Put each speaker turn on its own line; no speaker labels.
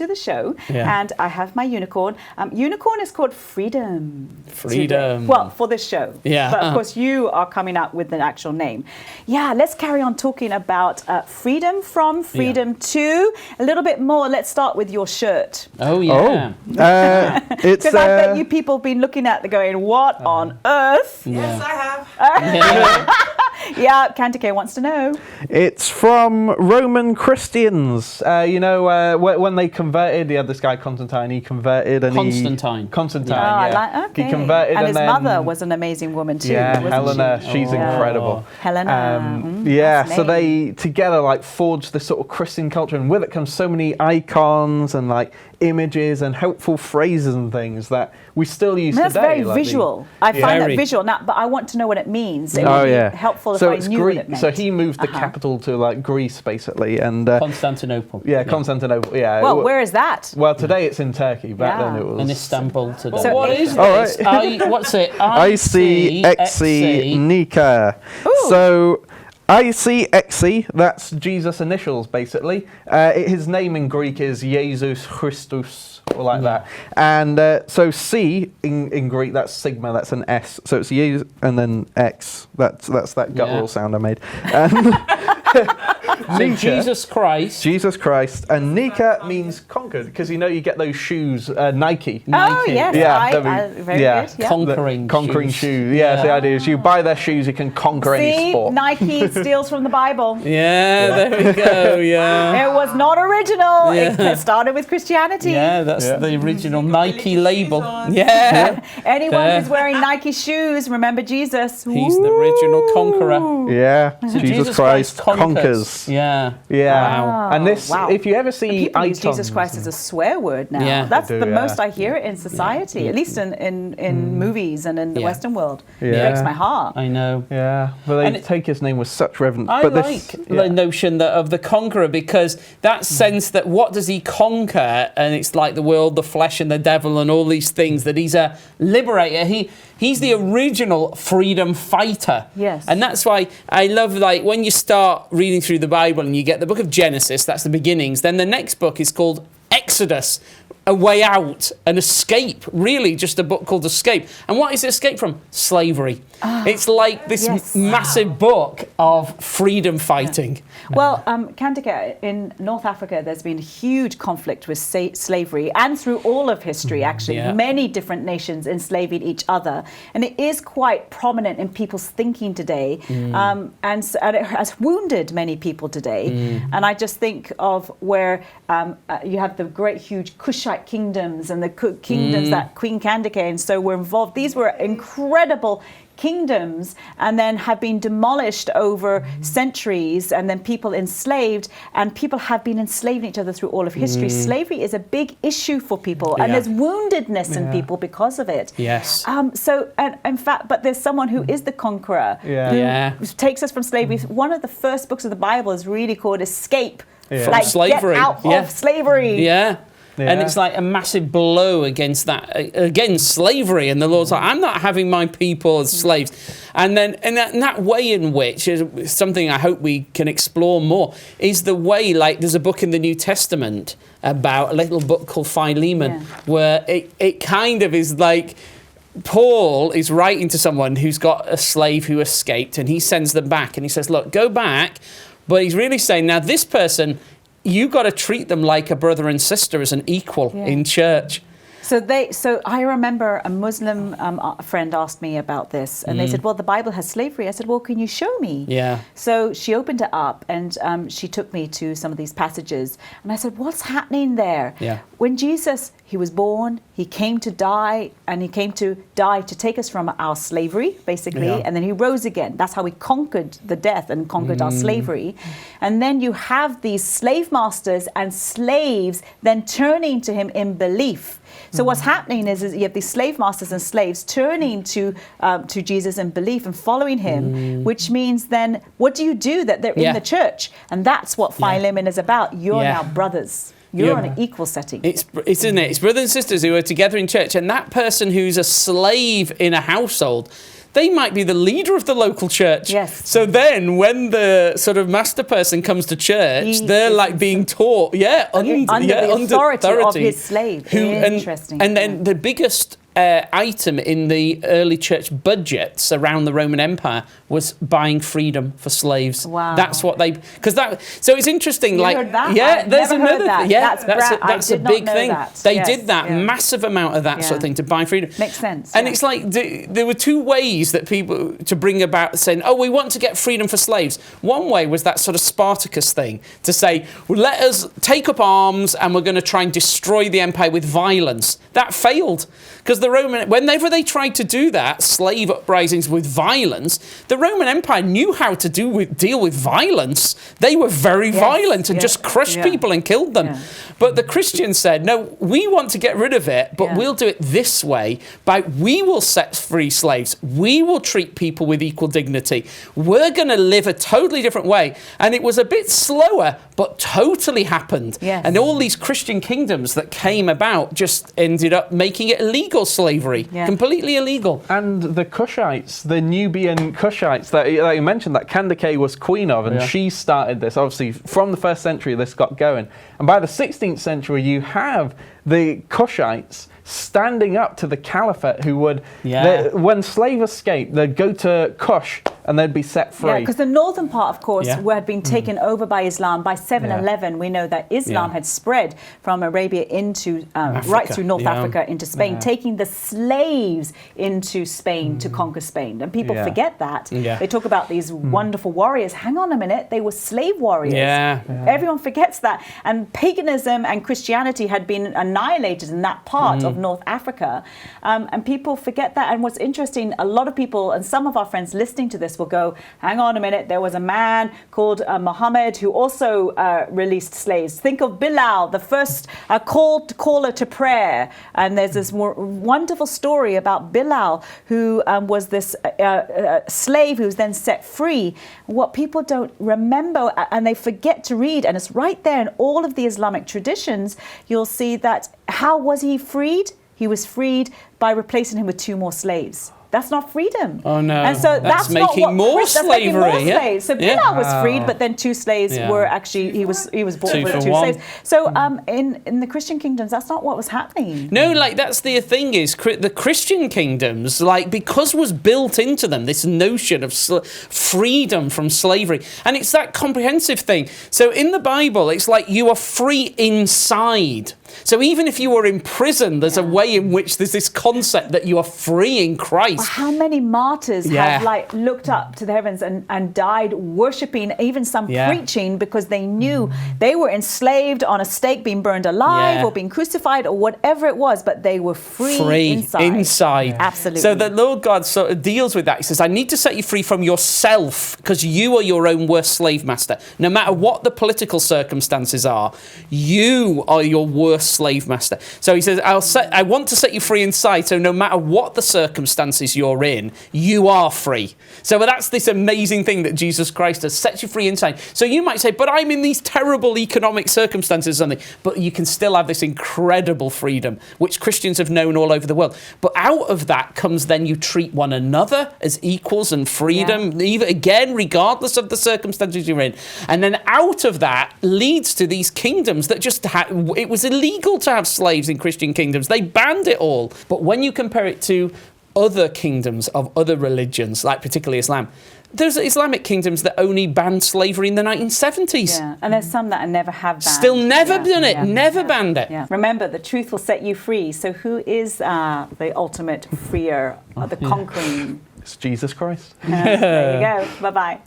to the show, and I have my unicorn. Unicorn is called Freedom.
Freedom.
Well, for this show.
Yeah.
But of course, you are coming up with the actual name. Yeah, let's carry on talking about freedom from, freedom to. A little bit more. Let's start with your shirt.
Oh, yeah.
Because I bet you people have been looking at it going, what on earth?
Yes, I have.
Yeah, Canticare wants to know.
It's from Roman Christians. When they converted, you had this guy Constantine. He converted and
Constantine.
Okay.
He converted
and his
then,
mother was an amazing woman too.
Yeah,
wasn't
Helena.
she?
She's incredible.
Helena.
So they together forged this sort of Christian culture, and with it comes so many icons and images and helpful phrases and things that we still use today.
That's very visual. I find that visual now, but I want to know what it means. It would be helpful if I knew what it meant.
So he moved the capital to Greece, basically, and
Constantinople.
Yeah, Constantinople. Yeah.
Well, where is that?
Well, today it's in Turkey. Back then it was
in Istanbul today.
So
what is this? What's it?
ICXC Nika. So ICXC, that's Jesus' initials, basically. His name in Greek is Jesus Christus, or that. And so C in Greek, that's sigma, that's an S. So it's Jesus and then X. That's that guttural sound I made.
So Jesus Christ.
And Nika means conquered, because you get those shoes, Nike.
Oh, yes. Very good. Yeah.
Conquering
shoes. Yeah, the idea is you buy their shoes, you can conquer any sport.
Nike steals from the Bible.
Yeah, there we go, yeah.
It was not original. It started with Christianity.
Yeah, that's the original Nike label. Yeah.
Anyone who's wearing Nike shoes, remember Jesus.
He's the original conqueror.
Yeah, so Jesus Christ conquers.
Yeah.
Wow. And this, if you ever see
people
icons,
use Jesus Christ as a swear word now.
Yeah.
That's the most I hear it in society, at least in movies and in the Western world. It breaks my heart.
I know.
Yeah, but they take his name with such reverence.
I the notion of the conqueror, because that sense that what does he conquer, and it's like the world, the flesh and the devil and all these things, that he's a liberator. He's the original freedom fighter.
Yes.
And that's why I love, when you start reading through the Bible and you get the book of Genesis, that's the beginnings, then the next book is called Exodus, a way out, an escape, really just a book called Escape. And what is escape from? Slavery. It's like this massive book of freedom fighting.
Well, Kandika, in North Africa, there's been huge conflict with slavery, and through all of history, actually, many different nations enslaving each other. And it is quite prominent in people's thinking today, and it has wounded many people today. And I just think of where you have the great, huge Kushite kingdoms and the kingdoms that Queen Kandike and so were involved. These were incredible kingdoms, and then have been demolished over centuries, and then people enslaved, and people have been enslaving each other through all of history. Slavery is a big issue for people, and there's woundedness in people because of it.
Yes.
And in fact, but there's someone who is the conqueror, who takes us from slavery. One of the first books of the Bible is really called Escape.
From slavery.
Get out of slavery.
Yeah. And it's like a massive blow against slavery. And the Lord's like, I'm not having my people as slaves. And then, and that way in which is something I hope we can explore more, is the way, there's a book in the New Testament about a little book called Philemon, where it kind of is like Paul is writing to someone who's got a slave who escaped, and he sends them back, and he says, look, go back. But he's really saying, now this person, you got to treat them like a brother and sister, as an equal in church.
So I remember a Muslim friend asked me about this, and they said, well, the Bible has slavery. I said, well, can you show me?
Yeah.
So she opened it up, and she took me to some of these passages, and I said, what's happening there?
Yeah.
When Jesus, he was born, he came to die, and he came to die to take us from our slavery, basically, and then he rose again. That's how he conquered the death and conquered our slavery. And then you have these slave masters and slaves then turning to him in belief. So what's happening is you have these slave masters and slaves turning to Jesus in belief and following him, which means then what do you do? That they're in the church, and that's what Philemon is about. You're now brothers. You're on an equal setting.
Isn't it? It's brothers and sisters who are together in church, and that person who's a slave in a household, they might be the leader of the local church.
Yes.
So then when the sort of master person comes to church, they're like being taught, under
the authority of his slave. Interesting.
And then the biggest item in the early church budgets around the Roman Empire was buying freedom for slaves.
Wow.
That's what so it's interesting.
You
like,
heard that?
yeah,
I've
there's
never heard
another
that.
thing. Yeah,
that's
a big thing.
That.
They
Yes,
did that massive amount of that sort of thing to buy freedom.
Makes sense.
And it's like there were two ways that people to bring about saying, oh, we want to get freedom for slaves. One way was that sort of Spartacus thing to say, well, let us take up arms and we're going to try and destroy the empire with violence. That failed because whenever they tried to do that, slave uprisings with violence, the Roman Empire knew how to deal with violence. They were very violent and just crushed people and killed them. Yeah. But the Christians said, no, we want to get rid of it, but we'll do it this way. We will set free slaves. We will treat people with equal dignity. We're going to live a totally different way. And it was a bit slower, but totally happened. Yes. And all these Christian kingdoms that came about just ended up making it illegal slavery, completely illegal.
And the Cushites, the Nubian Cushites that you mentioned, that Candace was queen of, and she started this. Obviously, from the 1st century, this got going. And by the 16th century, you have the Cushites standing up to the caliphate who would, when slaves escaped, they'd go to Kush and they'd be set free.
Yeah, because the northern part, of course, had been taken over by Islam. By 711, we know that Islam had spread from Arabia into, right through North Africa into Spain, taking the slaves into Spain to conquer Spain. And people forget that. They talk about these wonderful warriors. Hang on a minute, they were slave warriors. Everyone forgets that. And paganism and Christianity had been annihilated in that part of North Africa. And people forget that. And what's interesting, a lot of people, and some of our friends listening to this will go, hang on a minute, there was a man called Muhammad who also released slaves. Think of Bilal, the first caller to prayer. And there's this wonderful story about Bilal, who was this slave who was then set free. What people don't remember, and they forget to read, and it's right there in all of the Islamic traditions, you'll see that how was he freed? He was freed by replacing him with 2 more slaves. That's not freedom.
Oh no!
And so that's
making
not
more slavery.
Slaves. So Bilal was freed, but then 2 slaves were actually he was bought with 2 slaves. So in the Christian kingdoms, that's not what was happening.
No, like that's the thing is the Christian kingdoms, like because was built into them this notion of freedom from slavery, and it's that comprehensive thing. So in the Bible, it's like you are free inside. So even if you were in prison, there's a way in which there's this concept that you are free in Christ.
Well, how many martyrs have looked up to the heavens and died worshipping, even some preaching, because they knew they were enslaved on a stake, being burned alive or being crucified or whatever it was, but they were free inside. Absolutely.
So the Lord God sort of deals with that. He says, I need to set you free from yourself because you are your own worst slave master. No matter what the political circumstances are, you are your worst slave master. So he says, I want to set you free inside, so no matter what the circumstances you're in, you are free. So that's this amazing thing that Jesus Christ has set you free inside. So you might say, but I'm in these terrible economic circumstances or something. But you can still have this incredible freedom, which Christians have known all over the world. But out of that comes then you treat one another as equals and freedom, even again, regardless of the circumstances you're in. And then out of that leads to these kingdoms that just it was illegal to have slaves in Christian kingdoms. They banned it all. But when you compare it to other kingdoms of other religions, like particularly Islam, there's Islamic kingdoms that only banned slavery in the 1970s.
Yeah, and there's some that never have banned.
Still never done it, never banned it.
Yeah. Remember, the truth will set you free. So who is the ultimate freer, the conquering?
It's Jesus Christ.
There you go. Bye-bye.